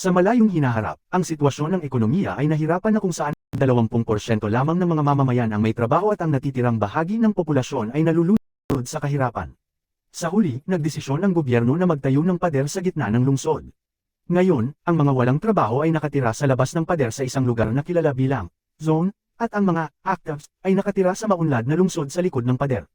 Sa malayong hinaharap, ang sitwasyon ng ekonomiya ay nahirapan na kung saan 20% lamang ng mga mamamayan ang may trabaho at ang natitirang bahagi ng populasyon ay nalulunod sa kahirapan. Sa huli, nagdesisyon ang gobyerno na magtayo ng pader sa gitna ng lungsod. Ngayon, ang mga walang trabaho ay nakatira sa labas ng pader sa isang lugar na kilala bilang zone, at ang mga actives ay nakatira sa maunlad na lungsod sa likod ng pader.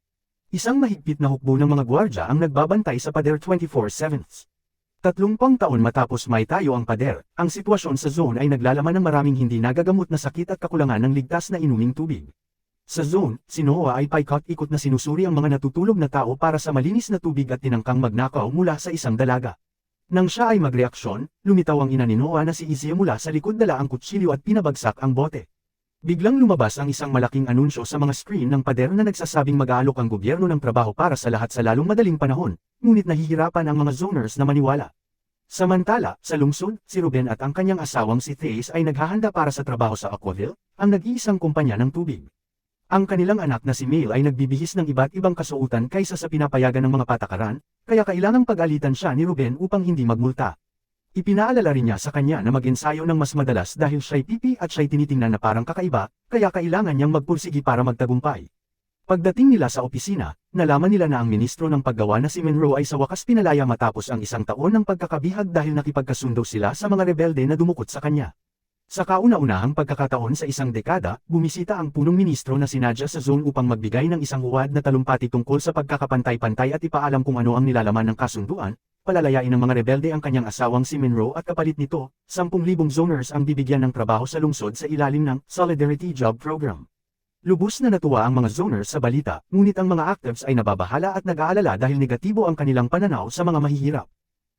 Isang mahigpit na hukbo ng mga gwardya ang nagbabantay sa pader 24/7. 30 taon matapos maitayo ang pader, ang sitwasyon sa zone ay naglalaman ng maraming hindi nagagamot na sakit at kakulangan ng ligtas na inuming tubig. Sa zone, si Noah ay paikot-ikot na sinusuri ang mga natutulog na tao para sa malinis na tubig at tinangkang magnakaw mula sa isang dalaga. Nang siya ay magreaksyon, lumitaw ang ina ni Noah na si Izzy mula sa likod dala ang kutsilyo at pinabagsak ang bote. Biglang lumabas ang isang malaking anunsyo sa mga screen ng pader na nagsasabing mag-aalok ang gobyerno ng trabaho para sa lahat sa lalong madaling panahon, ngunit nahihirapan ang mga zoners na maniwala. Samantala, sa lungsod, si Ruben at ang kanyang asawang si Thace ay naghahanda para sa trabaho sa Aquaville, ang nag-iisang kumpanya ng tubig. Ang kanilang anak na si Mel ay nagbibihis ng iba't ibang kasuotan kaysa sa pinapayagan ng mga patakaran, kaya kailangang pag-alitan siya ni Ruben upang hindi magmulta. Ipinaalala rin niya sa kanya na mag-ensayo ng mas madalas dahil siya'y pipi at siya'y tinitingnan na parang kakaiba, kaya kailangan niyang magpursigi para magtagumpay. Pagdating nila sa opisina, nalaman nila na ang ministro ng paggawa na si Monroe ay sa wakas pinalaya matapos ang isang taon ng pagkakabihag dahil nakipagkasundo sila sa mga rebelde na dumukot sa kanya. Sa kauna-unahang pagkakataon sa isang dekada, bumisita ang punong ministro na si Nadja sa zone upang magbigay ng isang huwad na talumpati tungkol sa pagkakapantay-pantay at ipaalam kung ano ang nilalaman ng kasunduan, palalayain ng mga rebelde ang kanyang asawang si Monroe at kapalit nito, 10,000 zoners ang bibigyan ng trabaho sa lungsod sa ilalim ng Solidarity Job Program. Lubos na natuwa ang mga zoners sa balita, ngunit ang mga actives ay nababahala at nag-aalala dahil negatibo ang kanilang pananaw sa mga mahihirap.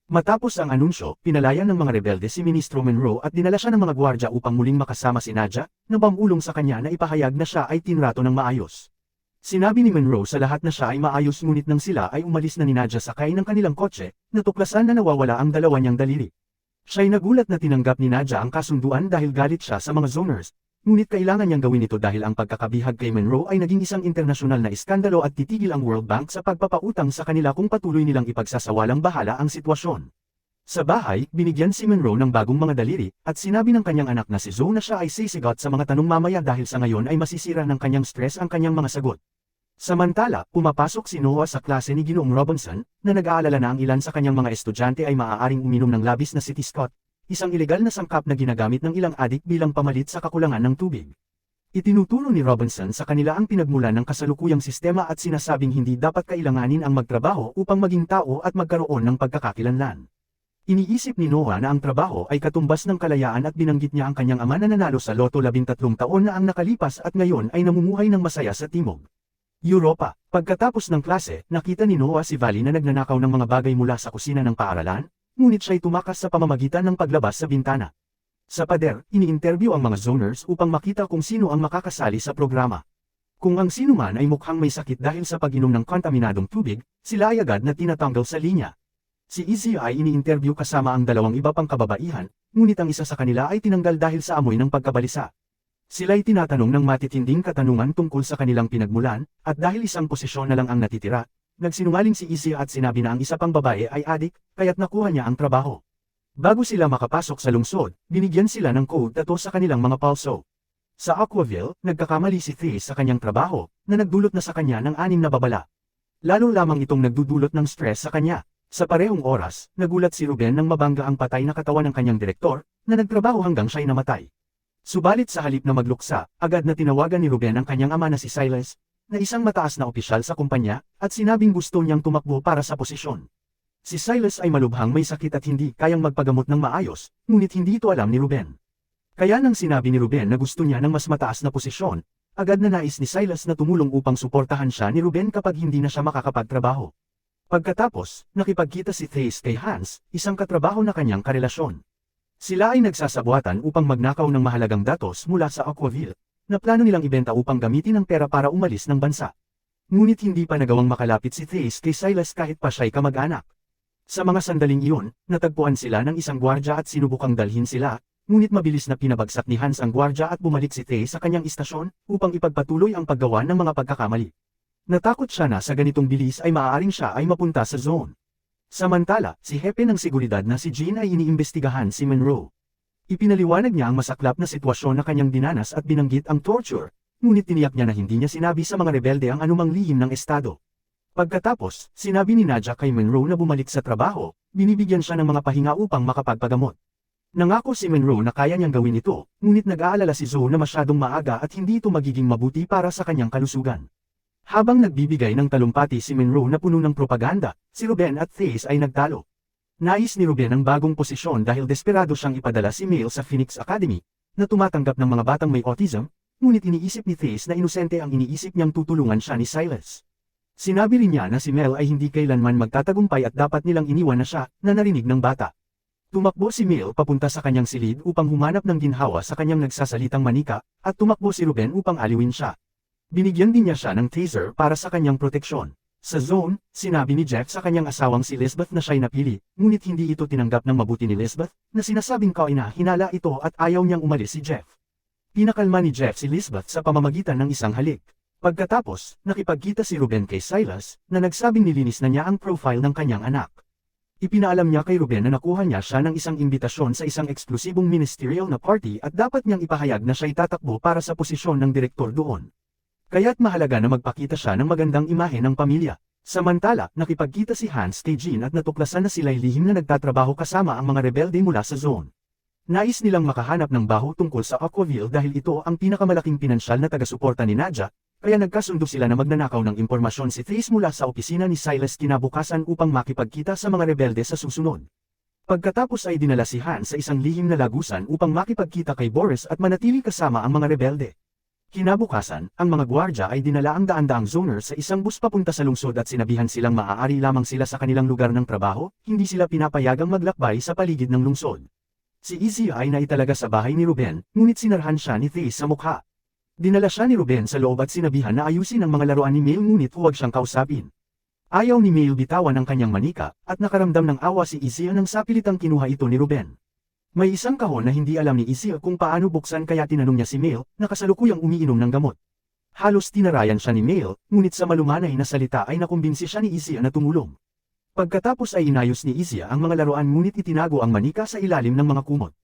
Matapos ang anunsyo, pinalayan ng mga rebelde si Ministro Monroe at dinala siya ng mga gwardya upang muling makasama si Nadja, na pamulong sa kanya na ipahayag na siya ay tinrato ng maayos. Sinabi ni Monroe sa lahat na siya ay maayos ngunit nang sila ay umalis na ni Nadja sakay ng kanilang kotse, natuklasan na nawawala ang dalawa niyang daliri. Siya'y nagulat na tinanggap ni Nadja ang kasunduan dahil galit siya sa mga zoners, ngunit kailangan niyang gawin ito dahil ang pagkakabihag kay Monroe ay naging isang internasyonal na iskandalo at titigil ang World Bank sa pagpapautang sa kanila kung patuloy nilang ipagsasawalang bahala ang sitwasyon. Sa bahay, binigyan si Monroe ng bagong mga daliri, at sinabi ng kanyang anak na si Zoe na siya ay sisigot sa mga tanong mamaya dahil sa ngayon ay masisira ng kanyang stress ang kanyang mga sagot. Samantala, pumapasok si Noah sa klase ni Ginoong Robinson, na nag-aalala na ang ilan sa kanyang mga estudyante ay maaaring uminom ng labis na City Scott, isang ilegal na sangkap na ginagamit ng ilang adik bilang pamalit sa kakulangan ng tubig. Itinuturo ni Robinson sa kanila ang pinagmulan ng kasalukuyang sistema at sinasabing hindi dapat kailanganin ang magtrabaho upang maging tao at magkaroon ng pagkakakilanlan. Iniisip ni Noah na ang trabaho ay katumbas ng kalayaan at binanggit niya ang kanyang ama na nanalo sa Lotto 13 taon na ang nakalipas at ngayon ay namumuhay ng masaya sa Timog Europa. Pagkatapos ng klase, nakita ni Noah si Valley na nagnanakaw ng mga bagay mula sa kusina ng paaralan, ngunit siya'y tumakas sa pamamagitan ng paglabas sa bintana. Sa pader, ini-interview ang mga zoners upang makita kung sino ang makakasali sa programa. Kung ang sino man ay mukhang may sakit dahil sa pag-inom ng kontaminadong tubig, sila ay agad na tinatanggal sa linya. Si Izzy ay ini-interview kasama ang dalawang iba pang kababaihan, ngunit ang isa sa kanila ay tinanggal dahil sa amoy ng pagkabalisa. Sila'y tinatanong ng matitinding katanungan tungkol sa kanilang pinagmulan, at dahil isang posisyon na lang ang natitira, nagsinungaling si Izzy at sinabi na ang isa pang babae ay adik, kaya't nakuha niya ang trabaho. Bago sila makapasok sa lungsod, binigyan sila ng code tato sa kanilang mga palso. Sa Aquaville, nagkakamali si Thace sa kanyang trabaho, na nagdulot na sa kanya ng 6 na babala. Lalo lamang itong nagdudulot ng stress sa kanya. Sa parehong oras, nagulat si Ruben nang mabangga ang patay na katawan ng kanyang direktor, na nagtrabaho hanggang siya'y namatay. Subalit sa halip na magluksa, agad na tinawagan ni Ruben ang kanyang ama na si Silas, na isang mataas na opisyal sa kumpanya, at sinabing gusto niyang tumakbo para sa posisyon. Si Silas ay malubhang may sakit at hindi kayang magpagamot ng maayos, ngunit hindi ito alam ni Ruben. Kaya nang sinabi ni Ruben na gusto niya ng mas mataas na posisyon, agad na nais ni Silas na tumulong upang suportahan siya ni Ruben kapag hindi na siya makakapagtrabaho. Pagkatapos, nakipagkita si Thace kay Hans, isang katrabaho na kanyang karelasyon. Sila ay nagsasabuatan upang magnakaw ng mahalagang datos mula sa Aquaville, na plano nilang ibenta upang gamitin ang pera para umalis ng bansa. Ngunit hindi pa nagawang makalapit si Thace kay Silas kahit pa siya'y kamag-anak. Sa mga sandaling iyon, natagpuan sila ng isang gwardya at sinubukang dalhin sila, ngunit mabilis na pinabagsak ni Hans ang gwardya at bumalik si Thace sa kanyang istasyon, upang ipagpatuloy ang paggawa ng mga pagkakamali. Natakot siya na sa ganitong bilis ay maaaring siya ay mapunta sa zone. Samantala, si hepe ng seguridad na si Jean ay iniimbestigahan si Monroe. Ipinaliwanag niya ang masaklap na sitwasyon na kanyang dinanas at binanggit ang torture, ngunit tiniyak niya na hindi niya sinabi sa mga rebelde ang anumang lihim ng estado. Pagkatapos, sinabi ni Nadja kay Monroe na bumalik sa trabaho, binibigyan siya ng mga pahinga upang makapagpagamot. Nangako si Monroe na kaya niyang gawin ito, ngunit nag-aalala si Zoe na masyadong maaga at hindi ito magiging mabuti para sa kanyang kalusugan. Habang nagbibigay ng talumpati si Monroe na puno ng propaganda, si Ruben at Thace ay nagtalo. Nais ni Ruben ang bagong posisyon dahil desperado siyang ipadala si Male sa Phoenix Academy, na tumatanggap ng mga batang may autism, ngunit iniisip ni Thace na inosente ang iniisip niyang tutulungan siya ni Silas. Sinabi rin niya na si Mel ay hindi kailanman magtatagumpay at dapat nilang iniwan na siya, na narinig ng bata. Tumakbo si Mel papunta sa kanyang silid upang humanap ng ginhawa sa kanyang nagsasalitang manika, at tumakbo si Ruben upang aliwin siya. Binigyan din niya siya ng taser para sa kanyang proteksyon. Sa zone, sinabi ni Jeff sa kanyang asawang si Lisbeth na siya'y napili, ngunit hindi ito tinanggap ng mabuti ni Lisbeth, na sinasabing hinala ito at ayaw niyang umalis si Jeff. Pinakalma ni Jeff si Lisbeth sa pamamagitan ng isang halik. Pagkatapos, nakipagkita si Ruben kay Silas, na nagsabing nilinis na niya ang profile ng kanyang anak. Ipinaalam niya kay Ruben na nakuha niya siya ng isang imbitasyon sa isang eksklusibong ministerial na party at dapat niyang ipahayag na siya'y tatakbo para sa posisyon ng direktor doon. Kaya't mahalaga na magpakita siya ng magandang imahe ng pamilya. Samantala, nakipagkita si Hans kay Jean at natuklasan na sila'y lihim na nagtatrabaho kasama ang mga rebelde mula sa zone. Nais nilang makahanap ng baho tungkol sa Aquaville dahil ito ang pinakamalaking pinansyal na taga-suporta ni Nadja, kaya nagkasundo sila na magnanakaw ng impormasyon si Thace mula sa opisina ni Silas kinabukasan upang makipagkita sa mga rebelde sa susunod. Pagkatapos ay dinala si Hans sa isang lihim na lagusan upang makipagkita kay Boris at manatili kasama ang mga rebelde. Kinabukasan, ang mga gwardya ay dinala ang daan-daang zoners sa isang bus papunta sa lungsod at sinabihan silang maaari lamang sila sa kanilang lugar ng trabaho, hindi sila pinapayagang maglakbay sa paligid ng lungsod. Si Izzy ay naitalaga sa bahay ni Ruben, ngunit sinarhan siya ni Thace sa mukha. Dinala siya ni Ruben sa loob at sinabihan na ayusin ang mga laruan ni Male ngunit huwag siyang kausapin. Ayaw ni Male bitawan ang kanyang manika, at nakaramdam ng awa si Izzy nang sapilitang kinuha ito ni Ruben. May isang kahon na hindi alam ni Izzy kung paano buksan kaya tinanong niya si Male, na kasalukuyang umiinom ng gamot. Halos tinarayan siya ni Male, ngunit sa malumanay na salita ay nakumbinsi siya ni Izzy na tumulong. Pagkatapos ay inayos ni Izzy ang mga laruan ngunit itinago ang manika sa ilalim ng mga kumot.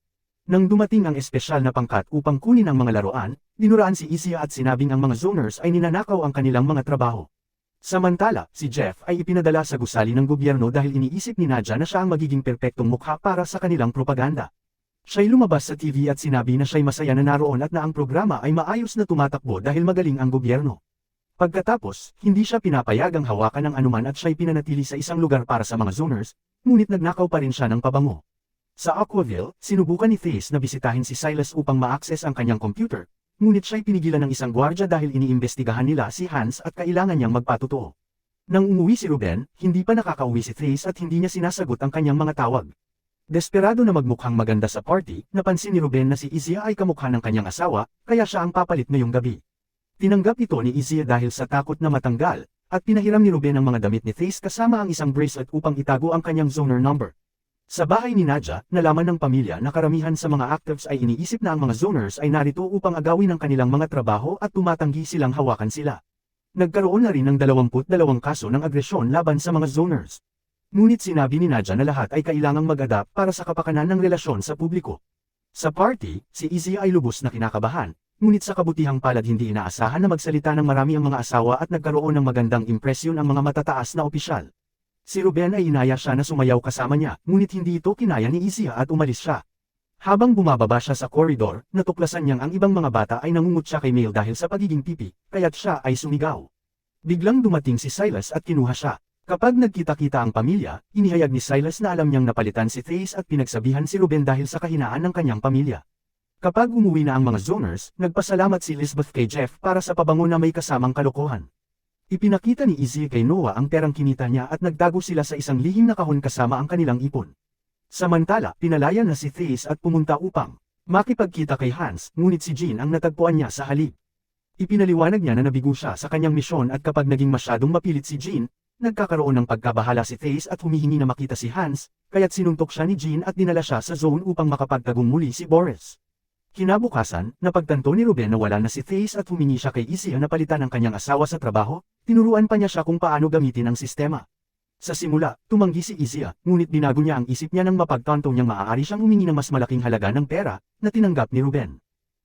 Nang dumating ang espesyal na pangkat upang kunin ang mga laruan, dinuraan si Izzy at sinabing ang mga zoners ay ninanakaw ang kanilang mga trabaho. Samantala, si Jeff ay ipinadala sa gusali ng gobyerno dahil iniisip ni Nadja na siya ang magiging perpektong mukha para sa kanilang propaganda. Siya'y lumabas sa TV at sinabi na siya'y masaya na naroon at na ang programa ay maayos na tumatakbo dahil magaling ang gobyerno. Pagkatapos, hindi siya pinapayagang hawakan ng anuman at siya'y pinanatili sa isang lugar para sa mga zoners, ngunit nagnakaw pa rin siya ng pabango. Sa Aquaville, sinubukan ni Thace na bisitahin si Silas upang ma-access ang kanyang computer, ngunit siya'y pinigilan ng isang gwardya dahil iniimbestigahan nila si Hans at kailangan niyang magpatotoo. Nang umuwi si Ruben, hindi pa nakakauwi si Thace at hindi niya sinasagot ang kanyang mga tawag. Desperado na magmukhang maganda sa party, napansin ni Ruben na si Izzy ay kamukha ng kanyang asawa, kaya siya ang papalit ngayong gabi. Tinanggap ito ni Izzy dahil sa takot na matanggal, at pinahiram ni Ruben ang mga damit ni Thace kasama ang isang bracelet upang itago ang kanyang zoner number. Sa bahay ni Nadja, nalaman ng pamilya na karamihan sa mga actives ay iniisip na ang mga zoners ay narito upang agawin ang kanilang mga trabaho at tumatanggi silang hawakan sila. Nagkaroon na rin ng 22 kaso ng agresyon laban sa mga zoners. Ngunit sinabi ni Nadja na lahat ay kailangang mag-adapt para sa kapakanan ng relasyon sa publiko. Sa party, si Izzy ay lubos na kinakabahan, ngunit sa kabutihang palad hindi inaasahan na magsalita ng marami ang mga asawa at nagkaroon ng magandang impresyon ang mga matataas na opisyal. Si Ruben ay inaya siya na sumayaw kasama niya, ngunit hindi ito kinaya ni Izzy at umalis siya. Habang bumababa siya sa koridor, natuklasan niyang ang ibang mga bata ay nangungutya kay Male dahil sa pagiging pipi, kaya't siya ay sumigaw. Biglang dumating si Silas at kinuha siya. Kapag nagkita-kita ang pamilya, inihayag ni Silas na alam niyang napalitan si Thace at pinagsabihan si Ruben dahil sa kahinaan ng kanyang pamilya. Kapag umuwi na ang mga zoners, nagpasalamat si Lisbeth kay Jeff para sa pabango na may kasamang kalokohan. Ipinakita ni Izzy kay Noah ang perang kinita niya at nagtago sila sa isang lihim na kahon kasama ang kanilang ipon. Samantala, pinalaya na si Thace at pumunta upang makipagkita kay Hans, ngunit si Jean ang natagpuan niya sa halip. Ipinaliwanag niya na nabigo siya sa kanyang misyon at kapag naging masyadong mapilit si Jean, nagkakaroon ng pagkabahala si Thace at humihingi na makita si Hans, kaya't sinuntok siya ni Jean at dinala siya sa zone upang makapagtagong muli si Boris. Kinabukasan, napagtanto ni Ruben na wala na si Thace at humingi siya kay Izzy na palitan ang kanyang asawa sa trabaho, tinuruan pa niya siya kung paano gamitin ang sistema. Sa simula, tumanggi si Izia, ngunit binago niya ang isip niya nang mapagtanto niyang maaari siyang humingi ng mas malaking halaga ng pera, na tinanggap ni Ruben.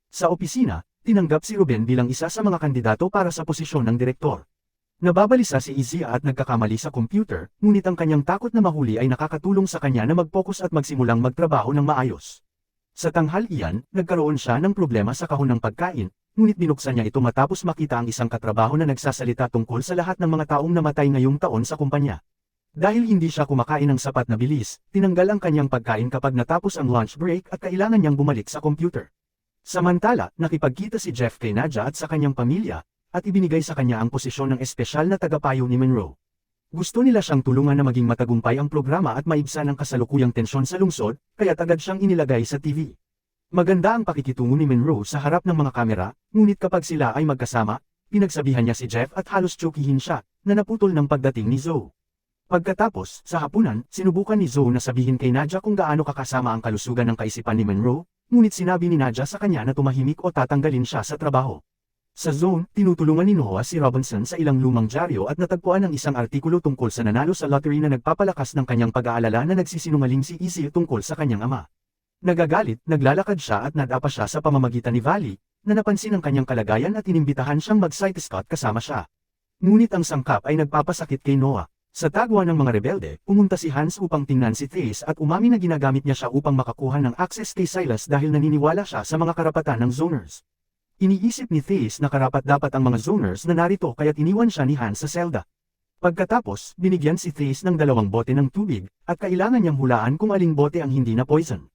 Sa opisina, tinanggap si Ruben bilang isa sa mga kandidato para sa posisyon ng direktor. Nababalisa si Izia at nagkakamali sa computer, ngunit ang kanyang takot na mahuli ay nakakatulong sa kanya na mag-focus at magsimulang magtrabaho ng maayos. Sa tanghalian, nagkaroon siya ng problema sa kahon ng pagkain, ngunit binuksan niya ito matapos makita ang isang katrabaho na nagsasalita tungkol sa lahat ng mga taong namatay ngayong taon sa kumpanya. Dahil hindi siya kumakain ng sapat na bilis, tinanggal ang kanyang pagkain kapag natapos ang lunch break at kailangan niyang bumalik sa computer. Samantala, nakipagkita si Jeff kay Nadia at sa kanyang pamilya, at ibinigay sa kanya ang posisyon ng espesyal na tagapayo ni Monroe. Gusto nila siyang tulungan na maging matagumpay ang programa at maibsan ang kasalukuyang tensyon sa lungsod, kaya agad siyang inilagay sa TV. Maganda ang pakikitungo ni Monroe sa harap ng mga kamera, ngunit kapag sila ay magkasama, pinagsabihan niya si Jeff at halos tsukihin siya, na naputol ng pagdating ni Zoe. Pagkatapos, sa hapunan, sinubukan ni Zoe na sabihin kay Nadia kung gaano kakasama ang kalusugan ng kaisipan ni Monroe, ngunit sinabi ni Nadia sa kanya na tumahimik o tatanggalin siya sa trabaho. Sa Zone, tinutulungan ni Noah si Robinson sa ilang lumang dyaryo at natagpuan ang isang artikulo tungkol sa nanalo sa lottery na nagpapalakas ng kanyang pag-aalala na nagsisinungaling si Izzy tungkol sa kanyang ama. Nagagalit, naglalakad siya at nadapa siya sa pamamagitan ni Valley, na napansin ang kanyang kalagayan at inimbitahan siyang mag-site scout kasama siya. Ngunit ang sangkap ay nagpapasakit kay Noah. Sa tagwa ng mga rebelde, pumunta si Hans upang tingnan si Thace at umamin na ginagamit niya siya upang makakuha ng access kay Silas dahil naniniwala siya sa mga karapatan ng zoners. Iniisip ni Thace na karapat-dapat ang mga zoners na narito kaya't iniwan siya ni Hans sa selda. Pagkatapos, binigyan si Thace ng 2 bote ng tubig, at kailangan niyang hulaan kung aling bote ang hindi na poison.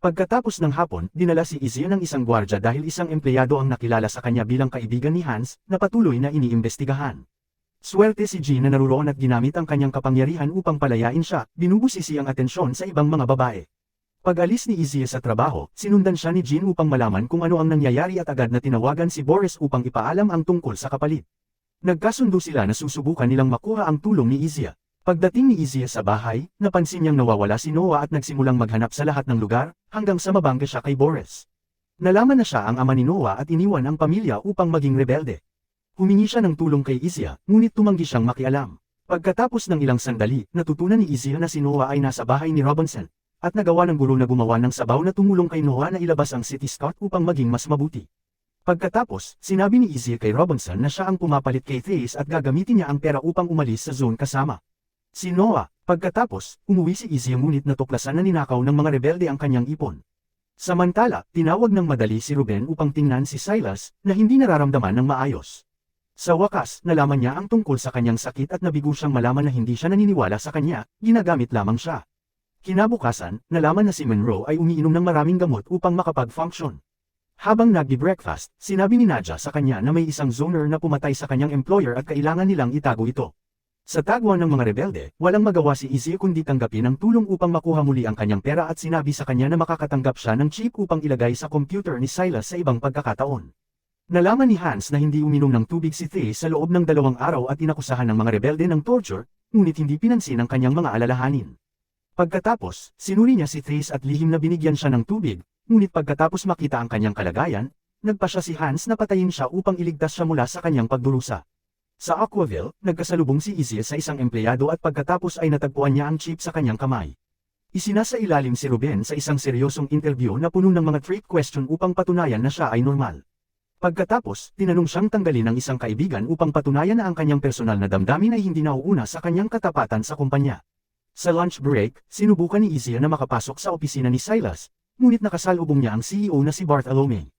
Pagkatapos ng hapon, dinala si Izzy ng isang gwardya dahil isang empleyado ang nakilala sa kanya bilang kaibigan ni Hans, na patuloy na iniimbestigahan. Swerte si Jean na naruroon at ginamit ang kanyang kapangyarihan upang palayain siya, binubusisi ang atensyon sa ibang mga babae. Pag-alis ni Izzy sa trabaho, sinundan siya ni Jean upang malaman kung ano ang nangyayari at agad na tinawagan si Boris upang ipaalam ang tungkol sa kapalit. Nagkasundo sila na susubukan nilang makuha ang tulong ni Izzy. Pagdating ni Izzy sa bahay, napansin niyang nawawala si Noah at nagsimulang maghanap sa lahat ng lugar, hanggang sa mabangga siya kay Boris. Nalaman na siya ang ama ni Noah at iniwan ang pamilya upang maging rebelde. Humingi siya ng tulong kay Izzy, ngunit tumanggi siyang makialam. Pagkatapos ng ilang sandali, natutunan ni Izzy na si Noah ay nasa bahay ni Robinson, at nagawa ng guro na gumawa ng sabaw na tumulong kay Noah na ilabas ang City Scout upang maging mas mabuti. Pagkatapos, sinabi ni Izzy kay Robinson na siya ang pumapalit kay Thace at gagamitin niya ang pera upang umalis sa zone kasama si Noah. Pagkatapos, umuwi si Izzy ngunit natuklasan na ninakaw ng mga rebelde ang kanyang ipon. Samantala, tinawag ng madali si Ruben upang tingnan si Silas, na hindi nararamdaman ng maayos. Sa wakas, nalaman niya ang tungkol sa kanyang sakit at nabigo siyang malaman na hindi siya naniniwala sa kanya, ginagamit lamang siya. Kinabukasan, nalaman na si Monroe ay umiinom ng maraming gamot upang makapag-function. Habang nagbi-breakfast, sinabi ni Nadia sa kanya na may isang zoner na pumatay sa kanyang employer at kailangan nilang itago ito. Sa tagwan ng mga rebelde, walang magawa si Izzy kundi tanggapin ang tulong upang makuha muli ang kanyang pera at sinabi sa kanya na makakatanggap siya ng chip upang ilagay sa computer ni Silas sa ibang pagkakataon. Nalaman ni Hans na hindi uminom ng tubig si Thace sa loob ng 2 araw at inakusahan ng mga rebelde ng torture, ngunit hindi pinansin ang kanyang mga alalahanin. Pagkatapos, sinuri niya si Thace at lihim na binigyan siya ng tubig, ngunit pagkatapos makita ang kanyang kalagayan, nagpa siya si Hans na patayin siya upang iligtas siya mula sa kanyang pagdurusa. Sa Aquaville, nagkasalubong si Izzy sa isang empleyado at pagkatapos ay natagpuan niya ang chip sa kanyang kamay. Isinasa ilalim si Ruben sa isang seryosong interview na puno ng mga trick question upang patunayan na siya ay normal. Pagkatapos, tinanong siyang tanggalin ng isang kaibigan upang patunayan na ang kanyang personal na damdamin ay hindi nauuna sa kanyang katapatan sa kumpanya. Sa lunch break, sinubukan ni Izzy na makapasok sa opisina ni Silas, ngunit nakasalubong niya ang CEO na si Bartholomew.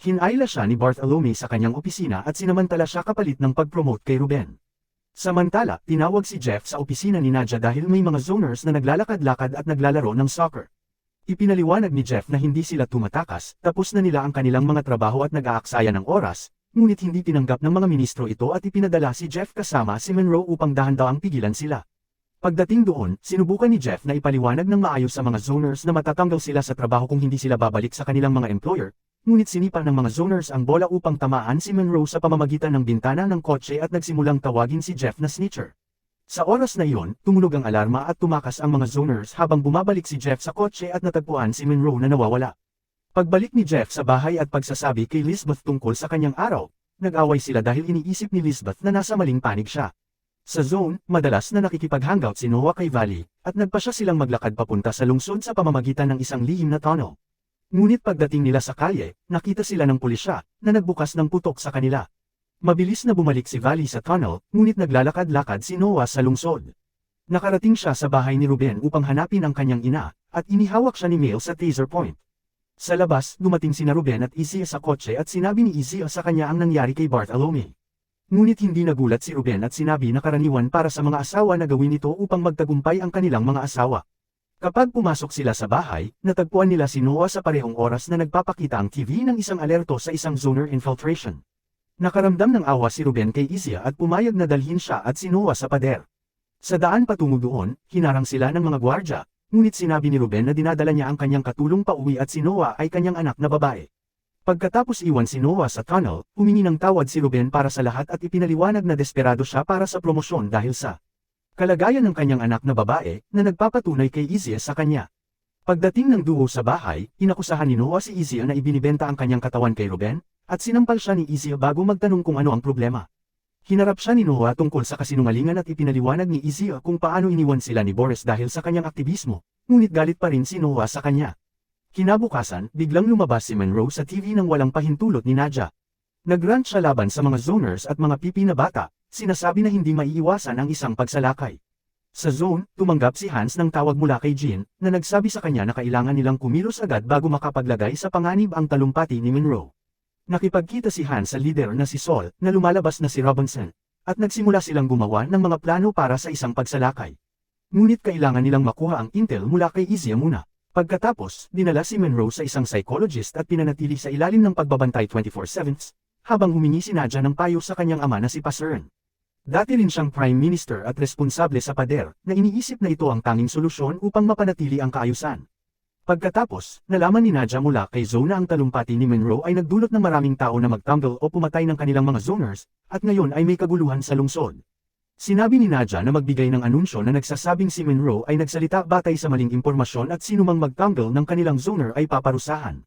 Hinayla siya ni Bartholomew sa kanyang opisina at sinamantala siya kapalit ng pag-promote kay Ruben. Samantala, tinawag si Jeff sa opisina ni Nadia dahil may mga zoners na naglalakad-lakad at naglalaro ng soccer. Ipinaliwanag ni Jeff na hindi sila tumatakas, tapos na nila ang kanilang mga trabaho at nag-aaksaya ng oras, ngunit hindi tinanggap ng mga ministro ito at ipinadala si Jeff kasama si Monroe upang dahan-dahang pigilan sila. Pagdating doon, sinubukan ni Jeff na ipaliwanag ng maayos sa mga zoners na matatanggal sila sa trabaho kung hindi sila babalik sa kanilang mga employer, ngunit sinipa ng mga zoners ang bola upang tamaan si Monroe sa pamamagitan ng bintana ng kotse at nagsimulang tawagin si Jeff na snitcher. Sa oras na iyon, tumunog ang alarma at tumakas ang mga zoners habang bumabalik si Jeff sa kotse at natagpuan si Monroe na nawawala. Pagbalik ni Jeff sa bahay at pagsasabi kay Lisbeth tungkol sa kanyang araw, nag-away sila dahil iniisip ni Lisbeth na nasa maling panig siya. Sa zone, madalas na nakikipag-hangout si Noah kay Valley, at nagpasya silang maglakad papunta sa lungsod sa pamamagitan ng isang lihim na tunnel. Ngunit pagdating nila sa kalye, nakita sila ng pulisya, na nagbukas ng putok sa kanila. Mabilis na bumalik si Valley sa tunnel, ngunit naglalakad-lakad si Noah sa lungsod. Nakarating siya sa bahay ni Ruben upang hanapin ang kanyang ina, at inihawak siya ni Male sa taser point. Sa labas, dumating sina Ruben at Izzy sa kotse at sinabi ni Izzy sa kanya ang nangyari kay Bartholomew. Ngunit hindi nagulat si Ruben at sinabi na karaniwan para sa mga asawa na gawin ito upang magtagumpay ang kanilang mga asawa. Kapag pumasok sila sa bahay, natagpuan nila si Noah sa parehong oras na nagpapakita ang TV ng isang alerto sa isang zoner infiltration. Nakaramdam ng awa si Ruben kay Izzy at pumayag na dalhin siya at si Noah sa pader. Sa daan patungo doon, hinarang sila ng mga gwardya, ngunit sinabi ni Ruben na dinadala niya ang kanyang katulong pauwi at si Noah ay kanyang anak na babae. Pagkatapos iwan si Noah sa tunnel, humingi ng tawad si Ruben para sa lahat at ipinaliwanag na desperado siya para sa promosyon dahil sa kalagayan ng kanyang anak na babae na nagpapatunay kay Izzy sa kanya. Pagdating ng duo sa bahay, inakusahan ni Noah si Izzy na ibinibenta ang kanyang katawan kay Ruben, at sinampal siya ni Izzy bago magtanong kung ano ang problema. Hinarap siya ni Noah tungkol sa kasinungalingan at ipinaliwanag ni Izzy kung paano iniwan sila ni Boris dahil sa kanyang aktivismo, ngunit galit pa rin si Noah sa kanya. Kinabukasan, biglang lumabas si Monroe sa TV nang walang pahintulot ni Nadja. Nagrant siya laban sa mga zoners at mga pipi na bata, sinasabi na hindi maiiwasan ang isang pagsalakay. Sa zone, tumanggap si Hans ng tawag mula kay Jean, na nagsabi sa kanya na kailangan nilang kumilos agad bago makapaglagay sa panganib ang talumpati ni Monroe. Nakipagkita si Hans sa leader na si Saul, na lumalabas na si Robinson, at nagsimula silang gumawa ng mga plano para sa isang pagsalakay. Ngunit kailangan nilang makuha ang intel mula kay Izzy muna. Pagkatapos, dinala si Monroe sa isang psychologist at pinanatili sa ilalim ng pagbabantay 24/7, habang humingi si Nadja ng payo sa kanyang ama na si Pasern. Dati rin siyang prime minister at responsable sa pader, na iniisip na ito ang tanging solusyon upang mapanatili ang kaayusan. Pagkatapos, nalaman ni Nadja mula kay Zoe na ang talumpati ni Monroe ay nagdulot ng maraming tao na magtumble o pumatay ng kanilang mga zoners, at ngayon ay may kaguluhan sa lungsod. Sinabi ni Nadja na magbigay ng anunsyo na nagsasabing si Monroe ay nagsalita batay sa maling impormasyon at sinumang magtanggol ng kanilang zoner ay paparusahan.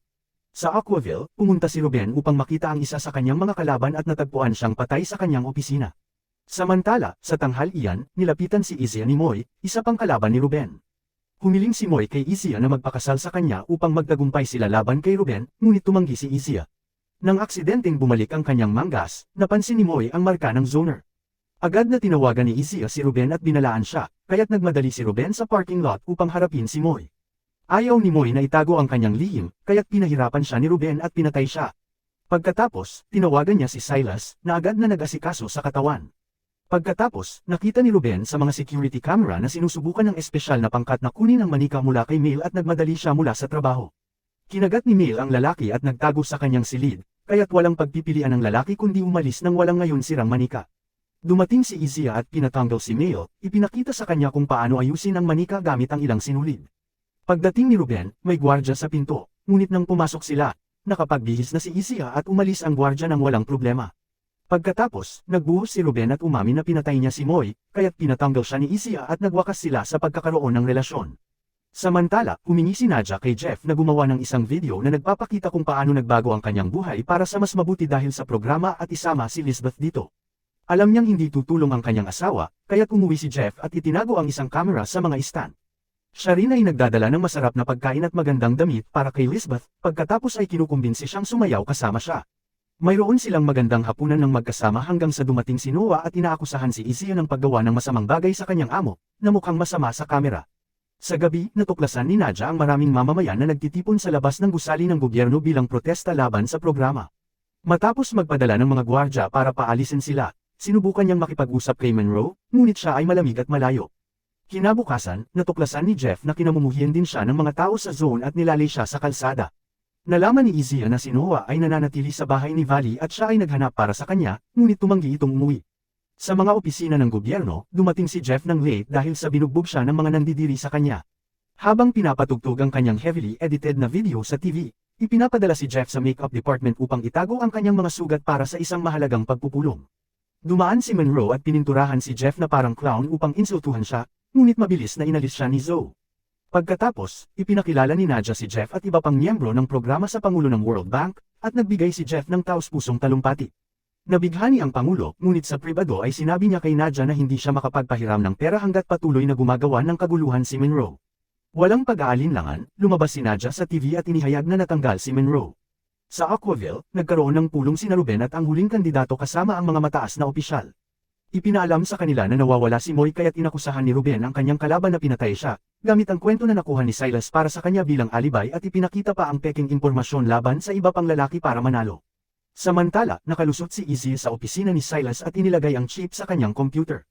Sa Aquaville, pumunta si Ruben upang makita ang isa sa kanyang mga kalaban at natagpuan siyang patay sa kanyang opisina. Samantala, sa tanghalian, nilapitan si Izzy ni Moy, isa pang kalaban ni Ruben. Humiling si Moy kay Izzy na magpakasal sa kanya upang magtagumpay sila laban kay Ruben, ngunit tumanggi si Izzy. Nang aksidenteng bumalik ang kanyang manggas, napansin ni Moy ang marka ng zoner. Agad na tinawagan ni Izzy si Ruben at binalaan siya, kaya't nagmadali si Ruben sa parking lot upang harapin si Moy. Ayaw ni Moy na itago ang kanyang lihim, kaya't pinahirapan siya ni Ruben at pinatay siya. Pagkatapos, tinawagan niya si Silas, na agad na nag-asikaso sa katawan. Pagkatapos, nakita ni Ruben sa mga security camera na sinusubukan ng espesyal na pangkat na kunin ang manika mula kay Male at nagmadali siya mula sa trabaho. Kinagat ni Male ang lalaki at nagtago sa kanyang silid, kaya't walang pagpipilian ng lalaki kundi umalis nang walang ngayon sirang manika. Dumating si Izzy at pinatanggal si Male, ipinakita sa kanya kung paano ayusin ang manika gamit ang ilang sinulid. Pagdating ni Ruben, may gwardya sa pinto, ngunit nang pumasok sila, nakapagbihis na si Izzy at umalis ang gwardya nang walang problema. Pagkatapos, nagbuhos si Ruben at umamin na pinatay niya si Moy, kaya't pinatanggal siya ni Izzy at nagwakas sila sa pagkakaroon ng relasyon. Samantala, humingi si Nadja kay Jeff na gumawa ng isang video na nagpapakita kung paano nagbago ang kanyang buhay para sa mas mabuti dahil sa programa at isama si Lisbeth dito. Alam niyang hindi tutulong ang kanyang asawa, kaya't umuwi si Jeff at itinago ang isang camera sa mga stand. Siya rin ay nagdadala ng masarap na pagkain at magandang damit para kay Lisbeth, pagkatapos ay kinukumbinsi siyang sumayaw kasama siya. Mayroon silang magandang hapunan ng magkasama hanggang sa dumating si Noah at inaakusahan si Izzy ng paggawa ng masamang bagay sa kanyang amo, na mukhang masama sa kamera. Sa gabi, natuklasan ni Nadja ang maraming mamamayan na nagtitipon sa labas ng gusali ng gobyerno bilang protesta laban sa programa. Matapos magpadala ng mga gwardya para paalisin sila, sinubukan niyang makipag-usap kay Monroe, ngunit siya ay malamig at malayo. Kinabukasan, natuklasan ni Jeff na kinamumuhian din siya ng mga tao sa zone at nilalay siya sa kalsada. Nalaman ni Izzy na si Noah ay nananatili sa bahay ni Valley at siya ay naghanap para sa kanya, ngunit tumanggi itong umuwi. Sa mga opisina ng gobyerno, dumating si Jeff ng late dahil sa binugbog siya ng mga nandidiri sa kanya. Habang pinapatugtog ang kanyang heavily edited na video sa TV, ipinapadala si Jeff sa makeup department upang itago ang kanyang mga sugat para sa isang mahalagang pagpupulong. Dumaan si Monroe at pininturahan si Jeff na parang clown upang insultuhan siya, ngunit mabilis na inalis siya ni Zoe. Pagkatapos, ipinakilala ni Nadja si Jeff at iba pang miyembro ng programa sa Pangulo ng World Bank, at nagbigay si Jeff ng taus-pusong talumpati. Nabighani ang Pangulo, ngunit sa pribado ay sinabi niya kay Nadia na hindi siya makapagpahiram ng pera hanggat patuloy na gumagawa ng kaguluhan si Monroe. Walang pag-aalinlangan, lumabas si Nadia sa TV at inihayag na natanggal si Monroe. Sa Aquaville, nagkaroon ng pulong sina Ruben at ang huling kandidato kasama ang mga mataas na opisyal. Ipinaalam sa kanila na nawawala si Moy kaya't inakusahan ni Ruben ang kanyang kalaban na pinatay siya, gamit ang kwento na nakuha ni Silas para sa kanya bilang alibay at ipinakita pa ang peking impormasyon laban sa iba pang lalaki para manalo. Samantala, nakalusot si Izzy sa opisina ni Silas at inilagay ang chip sa kanyang computer.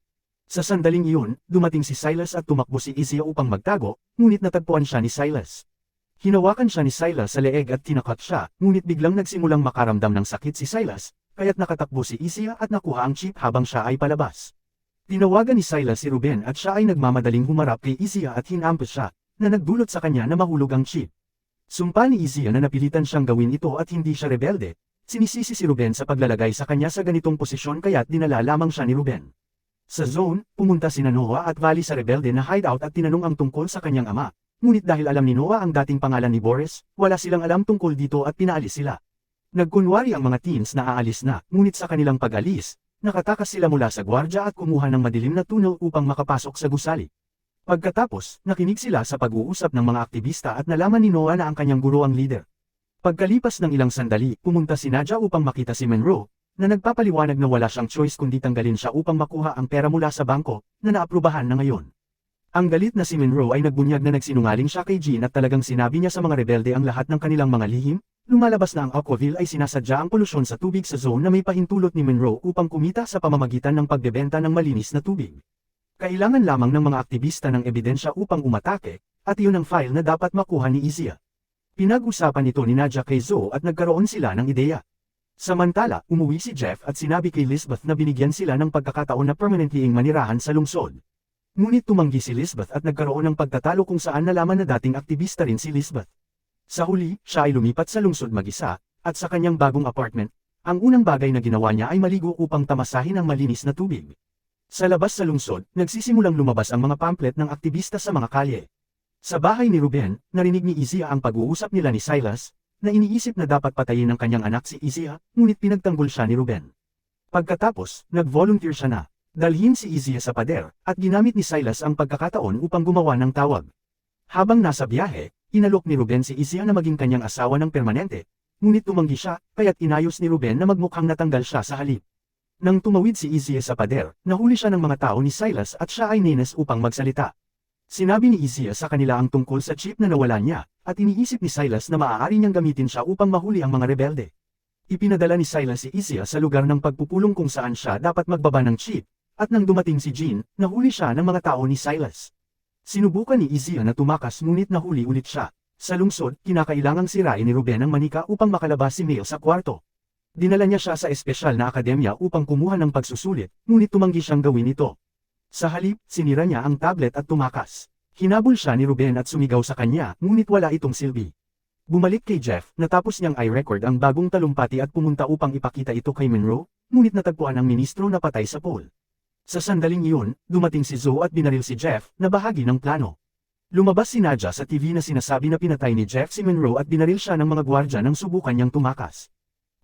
Sa sandaling iyon, dumating si Silas at tumakbo si Izzy upang magtago, ngunit natagpuan siya ni Silas. Hinawakan siya ni Silas sa leeg at tinakat siya, ngunit biglang nagsimulang makaramdam ng sakit si Silas, kaya't nakatakbo si Izzy at nakuha ang chip habang siya ay palabas. Tinawagan ni Silas si Ruben at siya ay nagmamadaling humarap kay Izzy at hinampas siya, na nagdulot sa kanya na mahulog ang chip. Sumpa ni Izzy na napilitan siyang gawin ito at hindi siya rebelde. Sinisisi si Ruben sa paglalagay sa kanya sa ganitong posisyon kaya't dinala lamang siya ni Ruben. Sa zone, pumunta sina Noah at Vali sa rebelde na hideout at tinanong ang tungkol sa kanyang ama. Ngunit dahil alam ni Noah ang dating pangalan ni Boris, wala silang alam tungkol dito at pinaalis sila. Nagkunwari ang mga teens na aalis na, ngunit sa kanilang pag-alis, nakatakas sila mula sa gwardya at kumuha ng madilim na tunnel upang makapasok sa gusali. Pagkatapos, nakinig sila sa pag-uusap ng mga aktivista at nalaman ni Noah na ang kanyang guro ang leader. Pagkalipas ng ilang sandali, pumunta si Nadia upang makita si Monroe, na nagpapaliwanag na wala siyang choice kundi tanggalin siya upang makuha ang pera mula sa bangko, na naaprubahan na ngayon. Ang galit na si Monroe ay nagbunyag na nagsinungaling siya kay Jean at talagang sinabi niya sa mga rebelde ang lahat ng kanilang mga lihim. Lumalabas na ang Aquaville ay sinasadya ang polusyon sa tubig sa zone na may pahintulot ni Monroe upang kumita sa pamamagitan ng pagbebenta ng malinis na tubig. Kailangan lamang ng mga aktivista ng ebidensya upang umatake, at iyon ang file na dapat makuha ni Izzy. Pinag-usapan ito ni Nadia kay Zoe at nagkaroon sila ng ideya. Samantala, umuwi si Jeff at sinabi kay Lisbeth na binigyan sila ng pagkakataon na permanently manirahan sa lungsod. Ngunit tumanggi si Lisbeth at nagkaroon ng pagtatalo kung saan nalaman na dating aktivista rin si Lisbeth. Sa huli, siya ay lumipat sa lungsod mag-isa, at sa kanyang bagong apartment, ang unang bagay na ginawa niya ay maligo upang tamasahin ang malinis na tubig. Sa labas sa lungsod, nagsisimulang lumabas ang mga pamphlet ng aktivista sa mga kalye. Sa bahay ni Ruben, narinig ni Izzy ang pag-uusap nila ni Silas, na iniisip na dapat patayin ng kanyang anak si Izzy, ngunit pinagtanggol siya ni Ruben. Pagkatapos, nag-volunteer siya na dalhin si Izzy sa pader, at ginamit ni Silas ang pagkakataon upang gumawa ng tawag. Habang nasa biyahe, inalok ni Ruben si Izzy na maging kanyang asawa ng permanente, ngunit tumanggi siya, kaya't inayos ni Ruben na magmukhang natanggal siya sa halip. Nang tumawid si Izzy sa pader, nahuli siya ng mga tao ni Silas at siya ay ninas upang magsalita. Sinabi ni Izzy sa kanila ang tungkol sa chip na nawala niya, at iniisip ni Silas na maaari niyang gamitin siya upang mahuli ang mga rebelde. Ipinadala ni Silas si Izzy sa lugar ng pagpupulong kung saan siya dapat magbaba ng chip, at nang dumating si Jean, nahuli siya ng mga tao ni Silas. Sinubukan ni Izzy na tumakas ngunit nahuli ulit siya. Sa lungsod, kinakailangang sirain ni Ruben ang manika upang makalabas si Mel sa kwarto. Dinala niya siya sa espesyal na akademya upang kumuha ng pagsusulit, ngunit tumanggi siyang gawin ito. Sa halip, sinira niya ang tablet at tumakas. Hinabol siya ni Ruben at sumigaw sa kanya, ngunit wala itong silbi. Bumalik kay Jeff, natapos niyang i-record ang bagong talumpati at pumunta upang ipakita ito kay Monroe, ngunit natagpuan ang ministro na patay sa pole. Sa sandaling iyon, dumating si Zoe at binaril si Jeff, na bahagi ng plano. Lumabas si Nadia sa TV na sinasabi na pinatay ni Jeff si Monroe at binaril siya ng mga gwardya nang subukan niyang tumakas.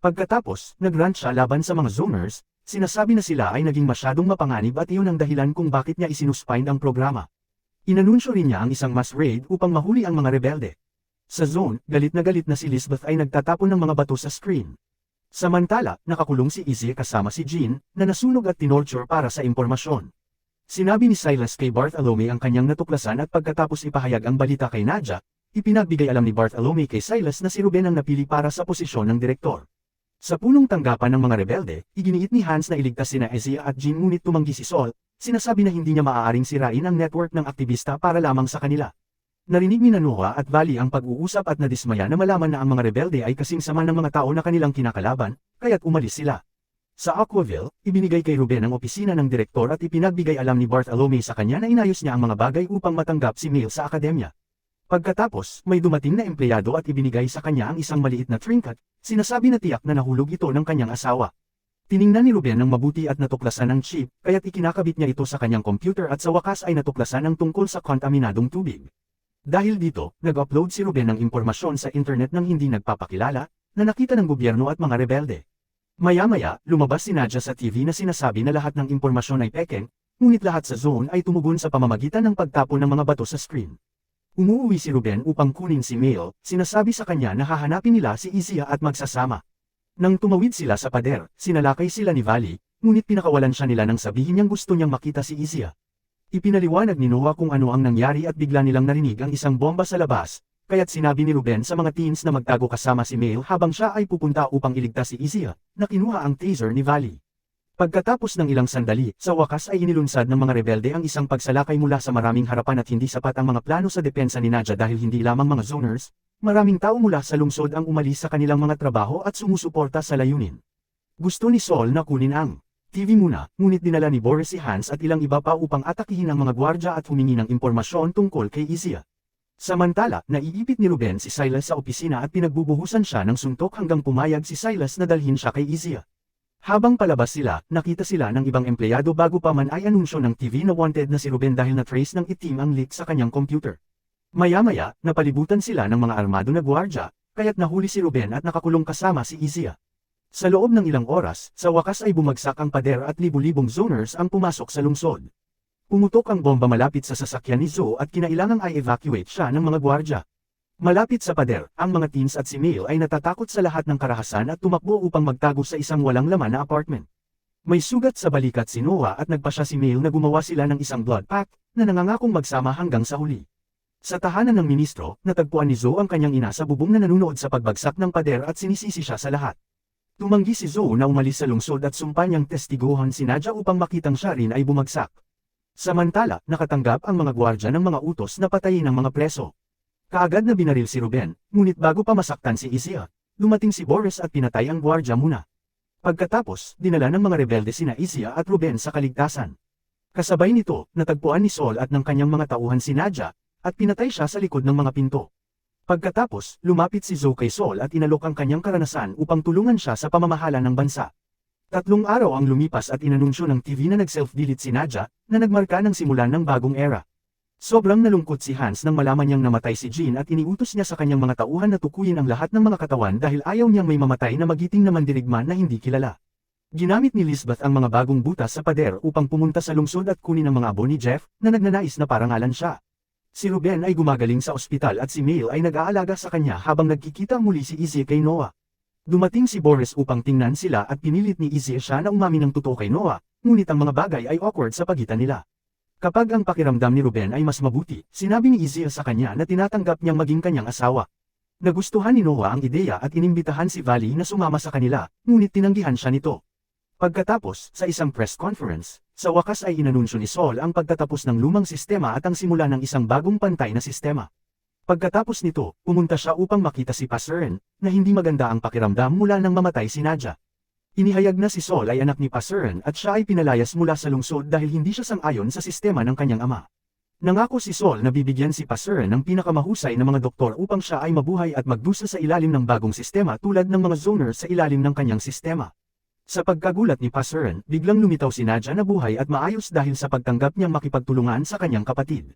Pagkatapos, nagrant siya laban sa mga zoners, sinasabi na sila ay naging masyadong mapanganib at iyon ang dahilan kung bakit niya isinuspend ang programa. Inanunsyo rin niya ang isang mass raid upang mahuli ang mga rebelde. Sa zone, galit na si Lisbeth ay nagtatapon ng mga bato sa screen. Samantala, nakakulong si Izzy kasama si Jean, na nasunog at tinorture para sa impormasyon. Sinabi ni Silas kay Bartholomew ang kanyang natuklasan at pagkatapos ipahayag ang balita kay Nadia, ipinagbigay alam ni Bartholomew kay Silas na si Ruben ang napili para sa posisyon ng direktor. Sa punong tanggapan ng mga rebelde, iginiit ni Hans na iligtas sina Izzy at Jean ngunit tumanggi si Saul, sinasabi na hindi niya maaaring sirain ang network ng aktivista para lamang sa kanila. Narinig ni Noah at Vali ang pag-uusap at nadismaya na malaman na ang mga rebelde ay kasing sama ng mga tao na kanilang kinakalaban, kaya't umalis sila. Sa Aquaville, ibinigay kay Ruben ang opisina ng direktor at ipinagbigay alam ni Bartholomew sa kanya na inayos niya ang mga bagay upang matanggap si Mel sa akademya. Pagkatapos, may dumating na empleyado at ibinigay sa kanya ang isang maliit na trinket, sinasabi na tiyak na nahulog ito ng kanyang asawa. Tiningnan ni Ruben ng mabuti at natuklasan ang chip, kaya't ikinakabit niya ito sa kanyang computer at sa wakas ay natuklasan ang tungkol sa kontaminadong tubig. Dahil dito, nag-upload si Ruben ng impormasyon sa internet ng hindi nagpapakilala, na nakita ng gobyerno at mga rebelde. Maya-maya, lumabas si Nadia sa TV na sinasabi na lahat ng impormasyon ay pekeng, ngunit lahat sa zone ay tumugon sa pamamagitan ng pagtapon ng mga bato sa screen. Umuwi si Ruben upang kunin si Mail, sinasabi sa kanya na hahanapin nila si Izia at magsasama. Nang tumawid sila sa pader, sinalakay sila ni Valley, ngunit pinakawalan siya nila nang sabihin niyang gusto niyang makita si Izia. Ipinaliwanag ni Noah kung ano ang nangyari at bigla nilang narinig ang isang bomba sa labas, kaya't sinabi ni Ruben sa mga teens na magtago kasama si Mail habang siya ay pupunta upang iligtas si Izia, na kinuha ang taser ni Valley. Pagkatapos ng ilang sandali, sa wakas ay inilunsad ng mga rebelde ang isang pagsalakay mula sa maraming harapan at hindi sapat ang mga plano sa depensa ni Nadia dahil hindi lamang mga zoners, maraming tao mula sa lungsod ang umalis sa kanilang mga trabaho at sumusuporta sa layunin. Gusto ni Saul na kunin ang TV muna, ngunit dinala ni Boris si Hans at ilang iba pa upang atakihin ang mga gwardya at humingi ng impormasyon tungkol kay Izia. Samantala, naiipit ni Ruben si Silas sa opisina at pinagbubuhusan siya ng suntok hanggang pumayag si Silas na dalhin siya kay Izia. Habang palabas sila, nakita sila ng ibang empleyado bago pa man ay anunsyo ng TV na wanted na si Ruben dahil na-trace ng itim ang leak sa kanyang computer. Maya-maya, napalibutan sila ng mga armado na gwardya, kaya't nahuli si Ruben at nakakulong kasama si Izia. Sa loob ng ilang oras, sa wakas ay bumagsak ang pader at libu-libong zoners ang pumasok sa lungsod. Pumutok ang bomba malapit sa sasakyan ni Zoe at kinailangang i-evacuate siya ng mga gwardya. Malapit sa pader, ang mga teens at si Mail ay natatakot sa lahat ng karahasan at tumakbo upang magtago sa isang walang laman na apartment. May sugat sa balikat si Noah at nagpasya si Mail na gumawa sila ng isang blood pact na nangangakong magsama hanggang sa huli. Sa tahanan ng ministro, natagpuan ni Zoe ang kanyang ina sa bubong na nanunood sa pagbagsak ng pader at sinisisi siya sa lahat. Tumanggi si Zoe na umalis sa lungsod at sumpa niyang testiguhan si Nadia upang makitang siya rin ay bumagsak. Samantala, nakatanggap ang mga gwardya ng mga utos na patayin ang mga preso. Kaagad na binaril si Ruben, ngunit bago pa masaktan si Izia, dumating si Boris at pinatay ang gwardya muna. Pagkatapos, dinala ng mga rebelde sina Izia at Ruben sa kaligtasan. Kasabay nito, natagpuan ni Saul at ng kanyang mga tauhan si Nadia, at pinatay siya sa likod ng mga pinto. Pagkatapos, lumapit si Zoe kay Saul at inalok ang kanyang karanasan upang tulungan siya sa pamamahala ng bansa. 3 araw ang lumipas at inanunsyo ng TV na nag-self-delete si Nadia, na nagmarka ng simulan ng bagong era. Sobrang nalungkot si Hans nang malaman niyang namatay si Jean at iniutos niya sa kanyang mga tauhan na tukuyin ang lahat ng mga katawan dahil ayaw niyang may mamatay na magiting na mandirigma na hindi kilala. Ginamit ni Lisbeth ang mga bagong butas sa pader upang pumunta sa lungsod at kunin ang mga abo ni Jeff, na nagnanais na parangalan siya. Si Ruben ay gumagaling sa ospital at si Mail ay nag-aalaga sa kanya habang nagkikita muli si Izzy kay Noah. Dumating si Boris upang tingnan sila at pinilit ni Izzy siya na umamin ng totoo kay Noah, ngunit ang mga bagay ay awkward sa pagitan nila. Kapag ang pakiramdam ni Ruben ay mas mabuti, sinabi ni Izzy sa kanya na tinatanggap niyang maging kanyang asawa. Nagustuhan ni Noah ang ideya at inimbitahan si Valley na sumama sa kanila, ngunit tinanggihan siya nito. Pagkatapos, sa isang press conference, sa wakas ay inanunsyo ni Saul ang pagtatapos ng lumang sistema at ang simula ng isang bagong pantay na sistema. Pagkatapos nito, pumunta siya upang makita si Paseren, na hindi maganda ang pakiramdam mula nang mamatay si Nadia. Inihayag na si Saul ay anak ni Paseren at siya ay pinalayas mula sa lungsod dahil hindi siya sang-ayon sa sistema ng kanyang ama. Nangako si Saul na bibigyan si Paseren ng pinakamahusay na mga doktor upang siya ay mabuhay at magdusa sa ilalim ng bagong sistema tulad ng mga zoners sa ilalim ng kanyang sistema. Sa pagkagulat ni Paseren, biglang lumitaw si Nadia na buhay at maayos dahil sa pagtanggap niyang makipagtulungan sa kanyang kapatid.